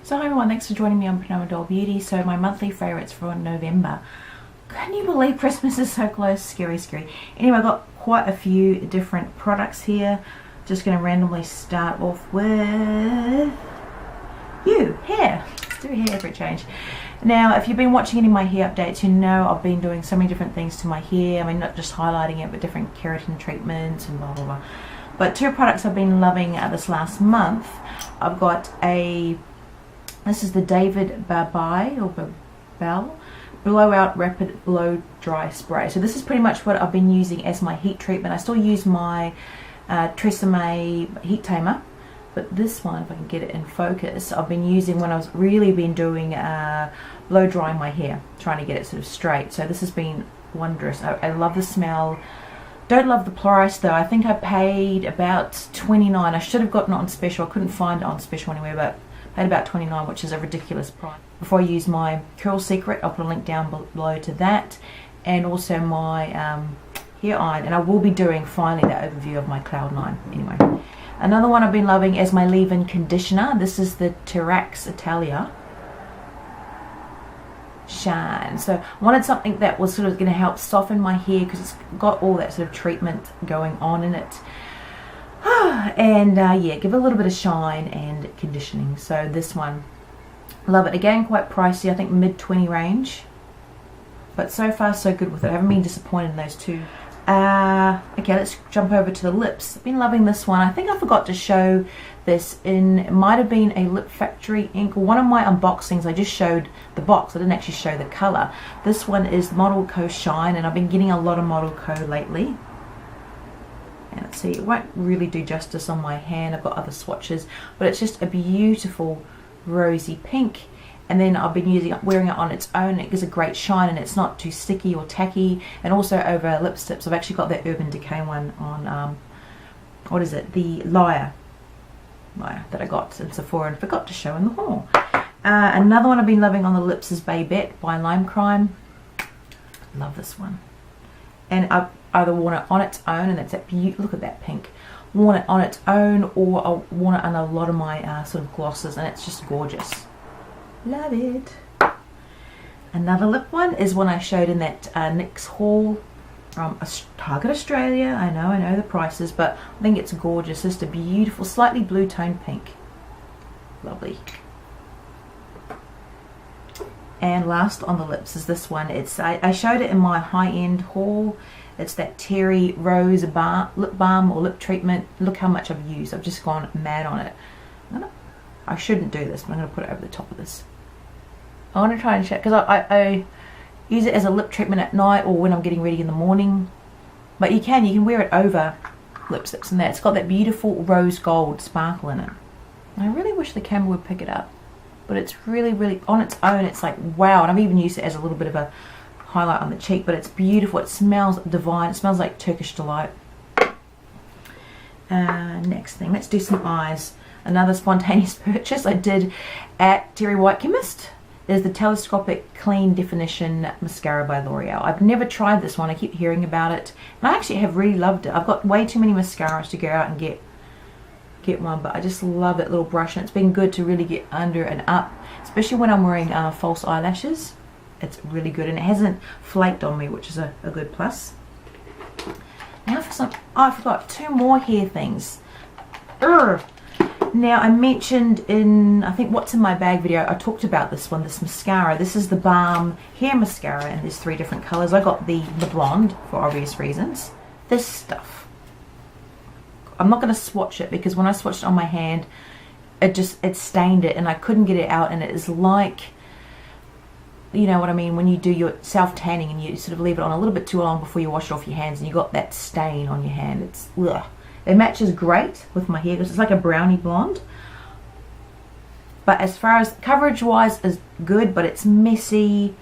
So hi everyone, thanks for joining me on Doll Beauty. So my monthly favourites for November. Can you believe Christmas is so close? Scary, scary. Anyway, I've got quite a few different products here. Just going to randomly start off with hair. Let's do a hair for a change. Now, if you've been watching any of my hair updates, you know I've been doing so many different things to my hair. I mean, not just highlighting it, but different keratin treatments and blah, blah, blah. But two products I've been loving this last month. I've got this is the Baboll Blowout Rapid Blow Dry Spray. So this is pretty much what I've been using as my heat treatment. I still use my Tresemme heat tamer, but this one, if I can get it in focus, I've been using when I was really been doing blow drying my hair, trying to get it sort of straight. So this has been wondrous. I love the smell. Don't love the price though. I think I paid about $29. I should have gotten it on special. I couldn't find it on special anywhere, but I paid about $29, which is a ridiculous price. Before I use my Curl Secret, I'll put a link down below to that, and also my hair iron. And I will be doing finally that overview of my Cloud9 anyway. Another one I've been loving is my leave-in conditioner. This is the Terax Shine. So I wanted something that was sort of going to help soften my hair because it's got all that sort of treatment going on in it. And yeah, give it a little bit of shine and conditioning. So this one, love it. Again, quite pricey, I think mid-20 range. But so far so good with it. I haven't been disappointed in those two. Okay, let's jump over to the lips. I've been loving this one. I think I forgot to show this in, it might have been a Lip Factory ink, or one of my unboxings. I just showed the box, I didn't actually show the colour. This one is Modelco Shine, and I've been getting a lot of Modelco lately. And let's see, it won't really do justice on my hand. I've got other swatches, but it's just a beautiful rosy pink. And then I've been wearing it on its own. It gives a great shine and it's not too sticky or tacky. And also over lipsticks, I've actually got that Urban Decay one on, what is it? The Liar that I got in Sephora and forgot to show in the haul. Another one I've been loving on the lips is Babette by Limecrime. Love this one. And I've either worn it on its own, and that's that beautiful, look at that pink. Worn it on its own, or I've worn it on a lot of my sort of glosses, and it's just gorgeous. Love it. Another lip one is one I showed in that NYX haul from Target Australia. I know the prices, but I think it's gorgeous. Just a beautiful, slightly blue tone pink. Lovely. And last on the lips is this one. It's I showed it in my high-end haul. It's that Terry Rose lip balm or lip treatment. Look how much I've used. I've just gone mad on it. I shouldn't do this, but I'm going to put it over the top of this. I want to try and check, because I use it as a lip treatment at night or when I'm getting ready in the morning. But you can wear it over lipsticks and that. It's got that beautiful rose gold sparkle in it. I really wish the camera would pick it up. But it's really, really, on its own, it's like, wow. And I've even used it as a little bit of a highlight on the cheek, but it's beautiful. It smells divine. It smells like Turkish Delight. Next thing, let's do some eyes. Another spontaneous purchase I did at Terry White Chemist is the Telescopic Clean Definition Mascara by L'Oreal. I've never tried this one. I keep hearing about it, and I actually have really loved it. I've got way too many mascaras to go out and get one, but I just love it little brush, and it's been good to really get under and up, especially when I'm wearing false eyelashes. It's really good, and it hasn't flaked on me, which is a good plus. Now for some, I forgot two more hair things. Now I mentioned in, I think What's in My Bag video, I talked about this one, this mascara. This is the Balm Hair Mascara, and there's 3 different colors. I got the blonde for obvious reasons. This stuff, I'm not going to swatch it, because when I swatched it on my hand, it stained it, and I couldn't get it out. And it is like, you know what I mean, when you do your self-tanning and you sort of leave it on a little bit too long before you wash it off your hands, and you got that stain on your hand. It's ugh. It matches great with my hair because it's like a brownie blonde. But as far as coverage wise is good, but it's messy.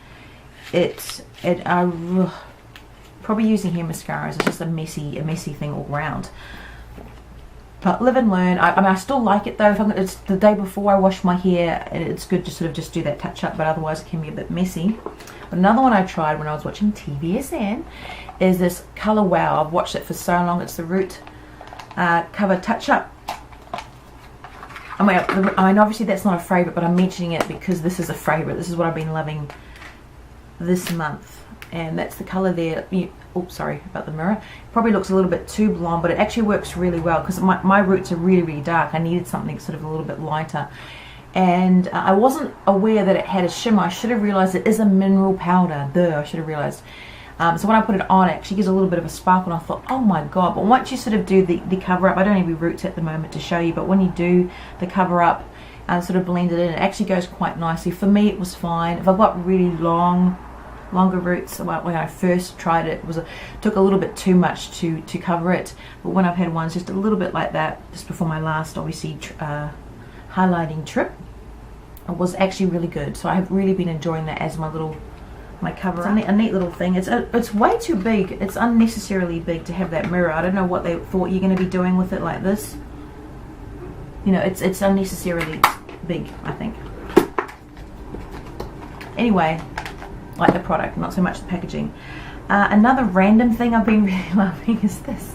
Probably using hair mascaras is just a messy thing all around. But live and learn. I mean, I still like it though. It's the day before I wash my hair, and it's good to sort of just do that touch up, but otherwise it can be a bit messy. But another one I tried when I was watching TVSN is this Color Wow. I've watched it for so long. It's the Root Cover Touch Up. I mean, obviously that's not a favourite, but I'm mentioning it because this is a favourite. This is what I've been loving this month. And that's the colour there. Oops, sorry about the mirror. Probably looks a little bit too blonde, but it actually works really well because my roots are really, really dark. I needed something sort of a little bit lighter. And I wasn't aware that it had a shimmer. I should have realised it is a mineral powder. Duh, I should have realised. So when I put it on, it actually gives a little bit of a sparkle, and I thought, oh my god. But once you sort of do the cover up, I don't have any roots at the moment to show you, but when you do the cover up and sort of blend it in, it actually goes quite nicely. For me, it was fine. If I've got really longer roots, when I first tried it, took a little bit too much to cover it. But when I've had ones just a little bit like that, just before my last, obviously, highlighting trip, it was actually really good. So I have really been enjoying that as my cover. It's a neat little thing. It's way too big. It's unnecessarily big to have that mirror. I don't know what they thought you're going to be doing with it like this. You know, it's unnecessarily big, I think. Anyway, like the product, not so much the packaging. Another random thing I've been really loving is this.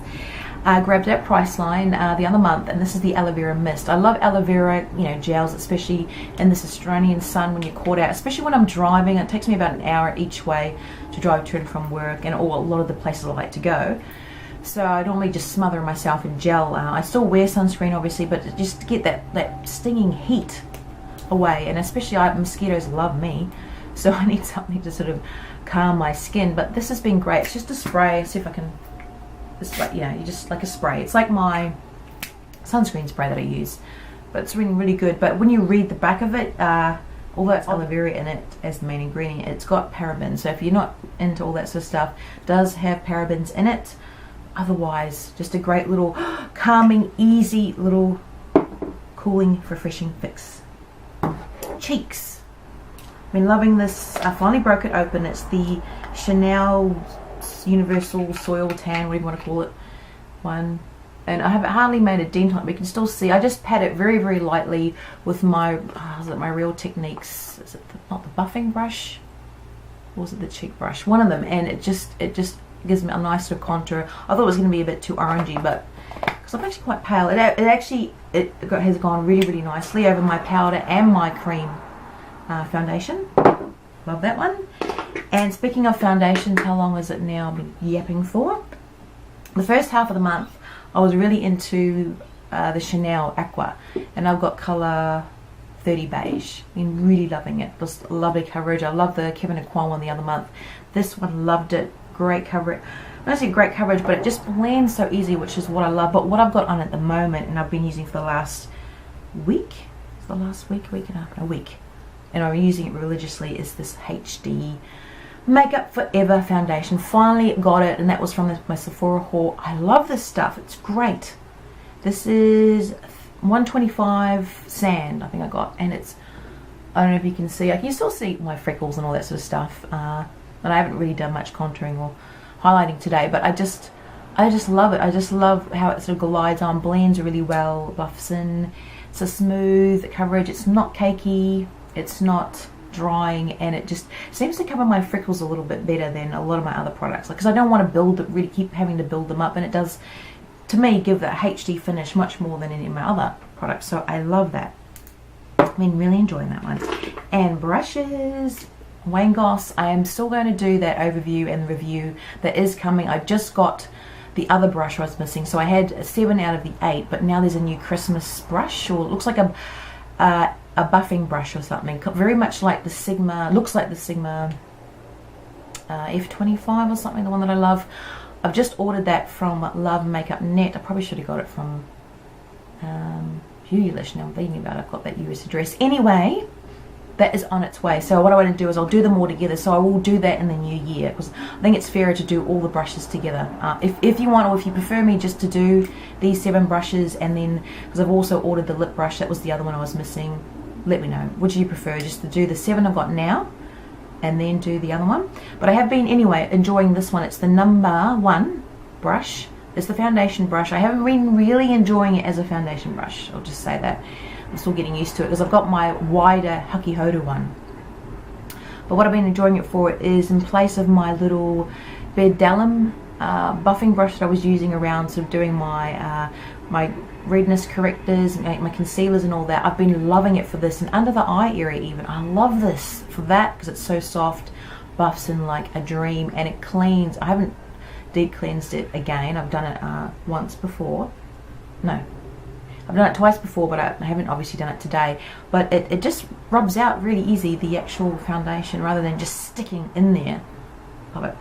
Grabbed at Priceline the other month, and this is the aloe vera mist. I love aloe vera, you know, gels, especially in this Australian sun when you're caught out, especially when I'm driving. It takes me about an hour each way to drive to and from work, and a lot of the places I like to go. So I normally just smother myself in gel. I still wear sunscreen, obviously, but just to get that stinging heat away, and especially mosquitoes love me, so I need something to sort of calm my skin. But this has been great. It's just a spray. See if I can. It's like, you know, you just like a spray. It's like my sunscreen spray that I use, but it's really, really good. But when you read the back of it, although it's aloe vera in it as the main ingredient, it's got parabens. So if you're not into all that sort of stuff, it does have parabens in it. Otherwise, just a great little calming, easy little cooling, refreshing fix. Cheeks. I've been loving this. I finally broke it open. It's the Chanel Universal Soil Tan, whatever you want to call it, one. And I haven't hardly made a dent on it, but you can still see. I just pat it very, very lightly with my, is it my Real Techniques? Is it not the buffing brush? Or was it the cheek brush? One of them, and it just gives me a nice sort of contour. I thought it was going to be a bit too orangey, but because I'm actually quite pale, it has gone really, really nicely over my powder and my cream foundation. Love that one. And speaking of foundations, how long is it now I've been yapping for? The first half of the month, I was really into the Chanel Aqua, and I've got colour 30 Beige. Been really loving it. Just lovely coverage. I love the Kevin and Kwan one the other month. This one, loved it. Great coverage. Not only great coverage, but it just blends so easy, which is what I love. But what I've got on at the moment, and I've been using for the last week, and a week, and I'm using it religiously, is this HD Makeup Forever foundation. Finally got it, and that was from my Sephora haul. I love this stuff. It's great. This is 125 sand, I think I got, and it's, I don't know if you can see, I can still see my freckles and all that sort of stuff, and I haven't really done much contouring or highlighting today, but I just love it. I just love how it sort of glides on, blends really well, buffs in. It's a smooth coverage. It's not cakey. It's not drying, and it just seems to cover my freckles a little bit better than a lot of my other products, because I don't want to really keep having to build them up, and it does, to me, give that HD finish much more than any of my other products. So I love that. I've been really enjoying that one. And brushes, Wayne Goss. I am still going to do that overview and review that is coming. I just got the other brush I was missing, so I had 7 out of the 8, but now there's a new Christmas brush, or it looks like a buffing brush or something, very much like the Sigma, looks like the Sigma F25 or something, the one that I love. I've just ordered that from Love Makeup Net. I probably should have got it from Beautylish. Now I'm thinking about it, I've got that US address. Anyway, that is on its way. So what I want to do is I'll do them all together. So I will do that in the new year, because I think it's fairer to do all the brushes together. If you want, or if you prefer me just to do these 7 brushes, and then, because I've also ordered the lip brush, that was the other one I was missing, let me know. Which do you prefer? Just to do the 7 I've got now, and then do the other one? But I have been, anyway, enjoying this one. It's the number 1 brush. It's the foundation brush. I haven't been really enjoying it as a foundation brush. I'll just say that. I'm still getting used to it, because I've got my wider Haki Hodu one. But what I've been enjoying it for is in place of my little Baboll buffing brush that I was using around sort of doing my my redness correctors, my concealers and all that. I've been loving it for this, and under the eye area even. I love this for that because it's so soft, buffs in like a dream, and it cleans. I haven't deep cleansed it again. I've done it once before. No, I've done it twice before, but I haven't obviously done it today. But it just rubs out really easy, the actual foundation, rather than just sticking in there. Love it.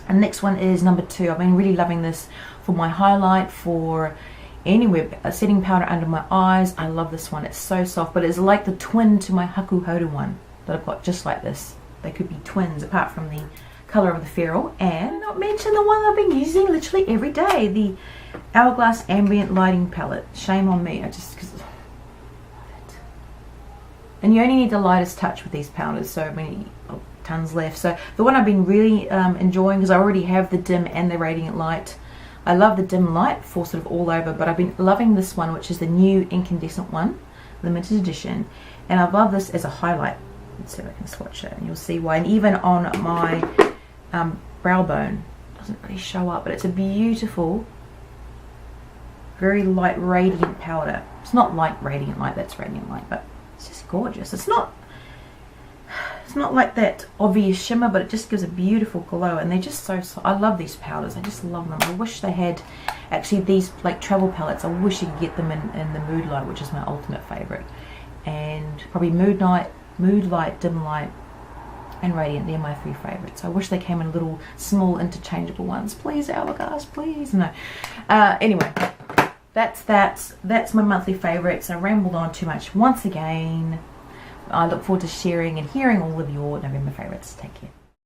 And next one is number 2. I've been really loving this for my highlight, for anywhere, a setting powder under my eyes. I love this one. It's so soft, but it's like the twin to my Haku Horu one that I've got just like this. They could be twins apart from the color of the ferrule. And not mention the one I've been using literally every day, the Hourglass Ambient Lighting Palette. Shame on me. And you only need the lightest touch with these powders, so many tons left. So the one I've been really enjoying, because I already have the dim and the radiant light. I love the dim light for sort of all over, but I've been loving this one, which is the new incandescent one, limited edition, and I love this as a highlight. Let's see if I can swatch it and you'll see why. And even on my brow bone, it doesn't really show up, but it's a beautiful, very light radiant powder. It's not light radiant light, that's radiant light, but it's just gorgeous. It's not like that obvious shimmer, but it just gives a beautiful glow, and they're just so soft. I love these powders. I just love them. I wish they had actually these like travel palettes. I wish you could get them in the Mood Light, which is my ultimate favorite, and probably Mood Light, Dim Light, and Radiant. They're my 3 favorites. I wish they came in little small interchangeable ones. Please, Hourglass, please. No. Anyway, that's my monthly favorites. I rambled on too much once again. I look forward to sharing and hearing all of your November favorites. Take care.